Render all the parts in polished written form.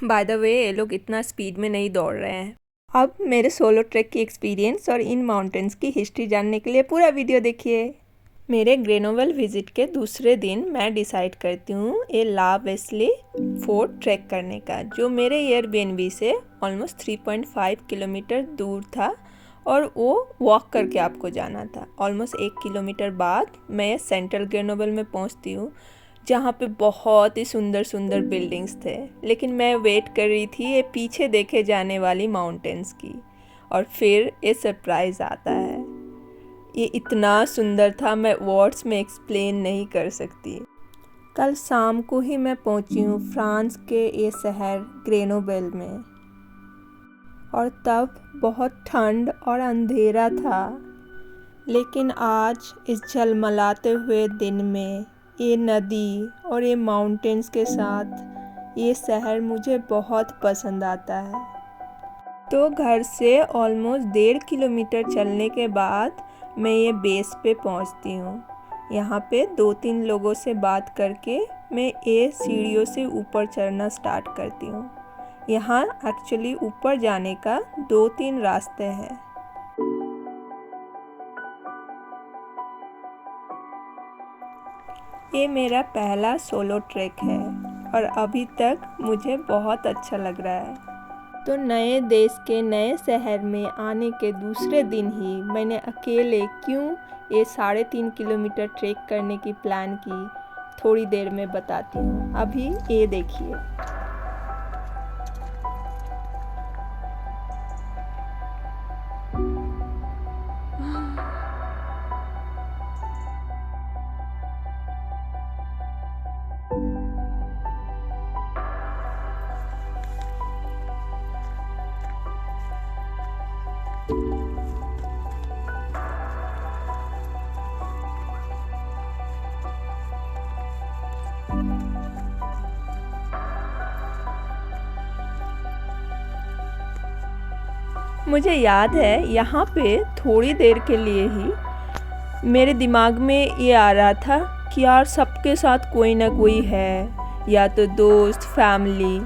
By the way ये लोग इतना स्पीड में नहीं दौड़ रहे हैं। अब मेरे सोलो ट्रैक की एक्सपीरियंस और इन माउंटेन्स की हिस्ट्री जानने के लिए पूरा वीडियो देखिए। मेरे ग्रेनोवेल विज़िट के दूसरे दिन मैं डिसाइड करती हूँ ये ला वेस्ली फोर्ट ट्रैक करने का, जो मेरे एयरबीएनबी से ऑलमोस्ट 3.5 किलोमीटर दूर था और वो वॉक करके आपको जाना था। ऑलमोस्ट 1 किलोमीटर बाद मैं सेंट्रल ग्रेनोवेल में पहुँचती हूँ, जहाँ पे बहुत ही सुंदर सुंदर बिल्डिंग्स थे, लेकिन मैं वेट कर रही थी ये पीछे देखे जाने वाली माउंटेन्स की। और फिर ये सरप्राइज़ आता है। ये इतना सुंदर था, मैं वर्ड्स में एक्सप्लेन नहीं कर सकती। कल शाम को ही मैं पहुंची हूँ फ्रांस के ये शहर ग्रेनोवेल में, और तब बहुत ठंड और अंधेरा था। लेकिन आज इस झलमलाते हुए दिन में ये नदी और ये माउंटेन्स के साथ ये शहर मुझे बहुत पसंद आता है। तो घर से ऑलमोस्ट 1.5 किलोमीटर चलने के बाद मैं ये बेस पे पहुंचती हूँ। यहाँ पे 2-3 लोगों से बात करके मैं ये सीढ़ियों से ऊपर चढ़ना स्टार्ट करती हूँ। यहाँ एक्चुअली ऊपर जाने का 2-3 रास्ते हैं। ये मेरा पहला सोलो ट्रैक है और अभी तक मुझे बहुत अच्छा लग रहा है। तो नए देश के नए शहर में आने के दूसरे दिन ही मैंने अकेले क्यों ये 3.5 किलोमीटर ट्रैक करने की प्लान की, थोड़ी देर में बताती हूँ। अभी ये देखिए। मुझे याद है यहाँ पे थोड़ी देर के लिए ही मेरे दिमाग में ये आ रहा था कि यार सबके साथ कोई ना कोई है, या तो दोस्त, फैमिली,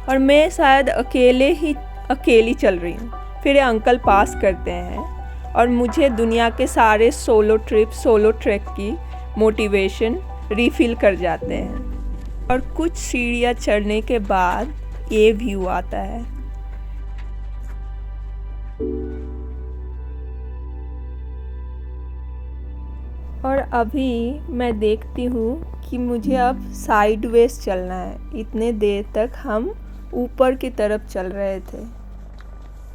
और मैं शायद अकेली चल रही हूँ। फिर ये अंकल पास करते हैं और मुझे दुनिया के सारे सोलो ट्रैक की मोटिवेशन रिफिल कर जाते हैं। और कुछ सीढ़ियाँ चढ़ने के बाद ये व्यू आता है। और अभी मैं देखती हूँ कि मुझे अब साइडवेज चलना है। इतने देर तक हम ऊपर की तरफ चल रहे थे।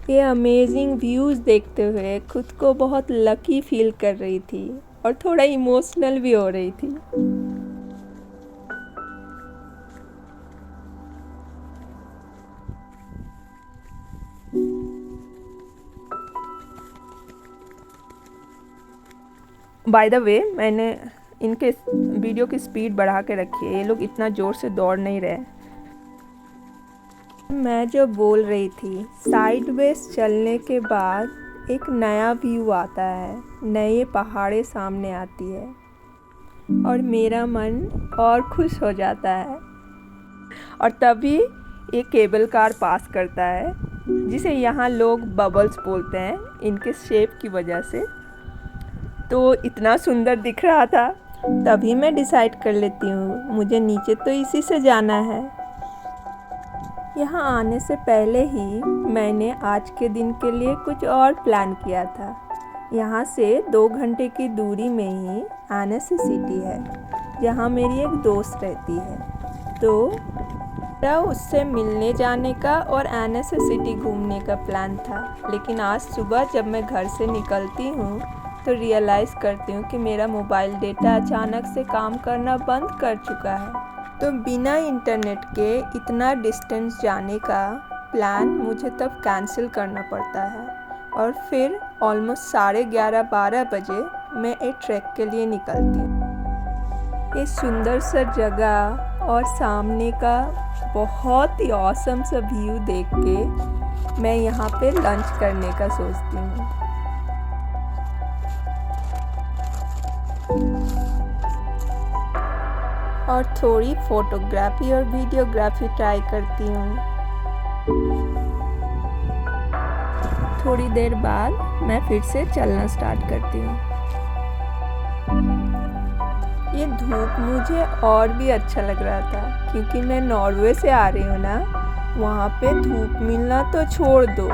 ये अमेजिंग व्यूज़ देखते हुए खुद को बहुत लकी फील कर रही थी और थोड़ा इमोशनल भी हो रही थी। बाय द वे मैंने इनके वीडियो की स्पीड बढ़ा के रखी है, ये लोग इतना ज़ोर से दौड़ नहीं रहे। मैं जो बोल रही थी, साइडवेज चलने के बाद एक नया व्यू आता है, नए पहाड़े सामने आती है और मेरा मन और खुश हो जाता है। और तभी एक केबल कार पास करता है, जिसे यहाँ लोग बबल्स बोलते हैं इनके शेप की वजह से। तो इतना सुंदर दिख रहा था, तभी मैं डिसाइड कर लेती हूँ मुझे नीचे तो इसी से जाना है। यहाँ आने से पहले ही मैंने आज के दिन के लिए कुछ और प्लान किया था। यहाँ से 2 घंटे की दूरी में ही एनेसी सिटी है, जहाँ मेरी एक दोस्त रहती है। तो मेरा उससे मिलने जाने का और एनेसी सिटी घूमने का प्लान था। लेकिन आज सुबह जब मैं घर से निकलती हूँ तो रियलाइज़ करती हूँ कि मेरा मोबाइल डेटा अचानक से काम करना बंद कर चुका है। तो बिना इंटरनेट के इतना डिस्टेंस जाने का प्लान मुझे तब कैंसिल करना पड़ता है। और फिर ऑलमोस्ट 11:30-12 बजे मैं एक ट्रैक के लिए निकलती हूँ। ये सुंदर सा जगह और सामने का बहुत ही ऑसम सा व्यू देख के मैं यहाँ पे लंच करने का सोचती हूँ। और थोड़ी फोटोग्राफी और वीडियोग्राफी ट्राई करती हूँ। थोड़ी देर बाद मैं फिर से चलना स्टार्ट करती हूँ। ये धूप मुझे और भी अच्छा लग रहा था क्योंकि मैं नॉर्वे से आ रही हूँ ना, वहाँ पे धूप मिलना तो छोड़ दो,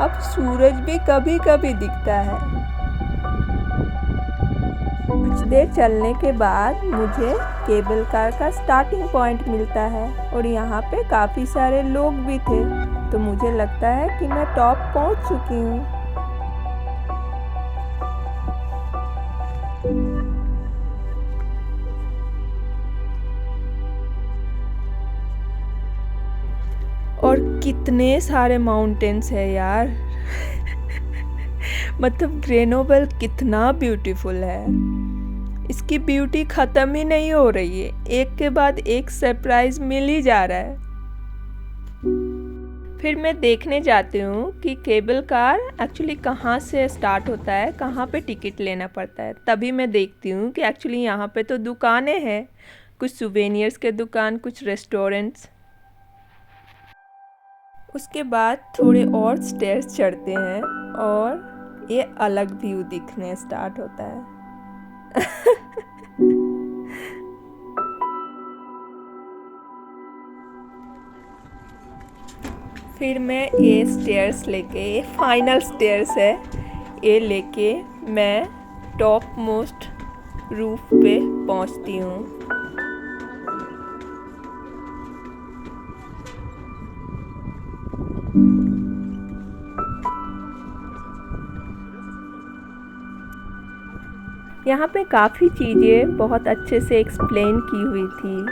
अब सूरज भी कभी कभी दिखता है। कुछ देर चलने के बाद मुझे केबल कार का स्टार्टिंग पॉइंट मिलता है और यहाँ पे काफ़ी सारे लोग भी थे, तो मुझे लगता है कि मैं टॉप पहुँच चुकी हूँ। और कितने सारे माउंटेन्स है यार मतलब ग्रेनोबल कितना ब्यूटीफुल है, इसकी ब्यूटी ख़त्म ही नहीं हो रही है, एक के बाद एक सरप्राइज मिल ही जा रहा है। फिर मैं देखने जाती हूँ कि केबल कार एक्चुअली कहाँ से स्टार्ट होता है, कहाँ पे टिकट लेना पड़ता है। तभी मैं देखती हूँ कि एक्चुअली यहाँ पे तो दुकानें हैं, कुछ सुवेनियर्स के दुकान, कुछ रेस्टोरेंट्स। उसके बाद थोड़े और स्टेयर्स चढ़ते हैं और ये अलग व्यू दिखने स्टार्ट होता है फिर मैं ये स्टेयर्स लेके, ये फाइनल स्टेयर्स है, ये लेके मैं टॉप मोस्ट रूफ पे पहुंचती हूँ। यहाँ पे काफ़ी चीज़ें बहुत अच्छे से एक्सप्लेन की हुई थी,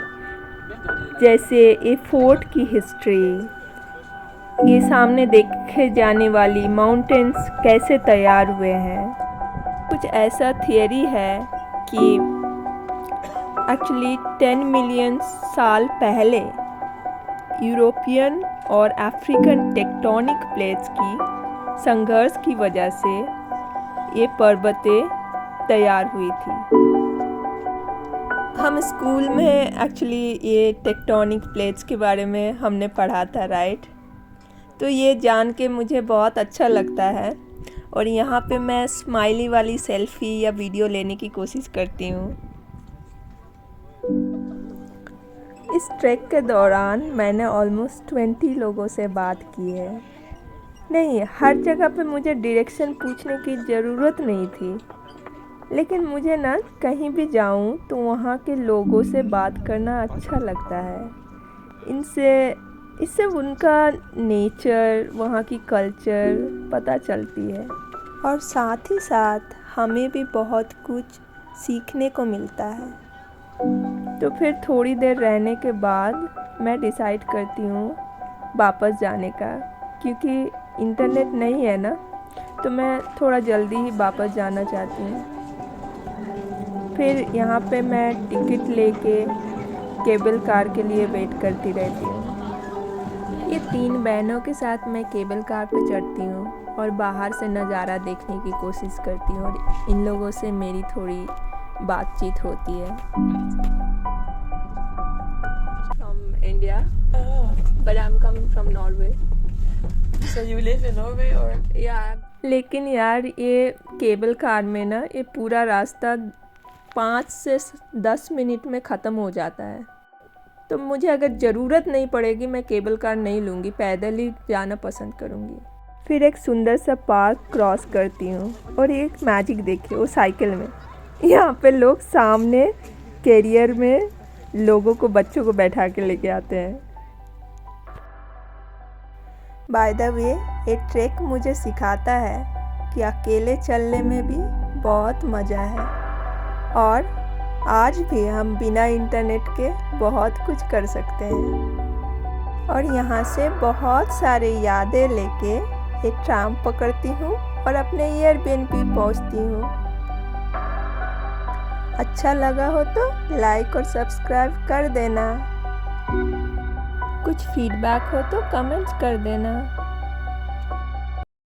जैसे ये फोर्ट की हिस्ट्री, ये सामने देखे जाने वाली माउंटेन्स कैसे तैयार हुए हैं। कुछ ऐसा थियरी है कि एक्चुअली 10 मिलियन साल पहले यूरोपियन और अफ्रीकन टेक्टोनिक प्लेट्स की संघर्ष की वजह से ये पर्वतें तैयार हुई थी। हम स्कूल में एक्चुअली ये टेक्टोनिक प्लेट्स के बारे में हमने पढ़ा था, राइट? तो ये जान के मुझे बहुत अच्छा लगता है और यहाँ पे मैं स्माइली वाली सेल्फी या वीडियो लेने की कोशिश करती हूँ। इस ट्रैक के दौरान मैंने ऑलमोस्ट 20 लोगों से बात की है। नहीं, हर जगह पे मुझे डायरेक्शन पूछने की ज़रूरत नहीं थी, लेकिन मुझे ना कहीं भी जाऊँ तो वहाँ के लोगों से बात करना अच्छा लगता है। इससे उनका नेचर, वहाँ की कल्चर पता चलती है और साथ ही साथ हमें भी बहुत कुछ सीखने को मिलता है। तो फिर थोड़ी देर रहने के बाद मैं डिसाइड करती हूँ वापस जाने का, क्योंकि इंटरनेट नहीं है ना, तो मैं थोड़ा जल्दी ही वापस जाना चाहती हूँ। फिर यहाँ पे मैं टिकट लेके केबल कार के लिए वेट करती रहती हूँ। ये 3 बहनों के साथ मैं केबल कार पे चढ़ती हूँ और बाहर से नज़ारा देखने की कोशिश करती हूँ और इन लोगों से मेरी थोड़ी बातचीत होती है। From India, but I'm coming from Norway. So you live in Norway or? Yeah. लेकिन यार ये केबल कार में ना ये पूरा रास्ता 5 से 10 मिनट में ख़त्म हो जाता है, तो मुझे अगर ज़रूरत नहीं पड़ेगी मैं केबल कार नहीं लूँगी, पैदल ही जाना पसंद करूँगी। फिर एक सुंदर सा पार्क क्रॉस करती हूँ और एक मैजिक देखिए, वो साइकिल में यहाँ पे लोग सामने कैरियर में लोगों को, बच्चों को बैठा के लेके आते हैं। बाय द वे, ये ट्रैक मुझे सिखाता है कि अकेले चलने में भी बहुत मज़ा है और आज भी हम बिना इंटरनेट के बहुत कुछ कर सकते हैं। और यहाँ से बहुत सारे यादें लेके एक ट्राम पकड़ती हूँ और अपने एयरबीएनबी पहुँचती हूँ। अच्छा लगा हो तो लाइक और सब्सक्राइब कर देना। कुछ फीडबैक हो तो कमेंट्स कर देना।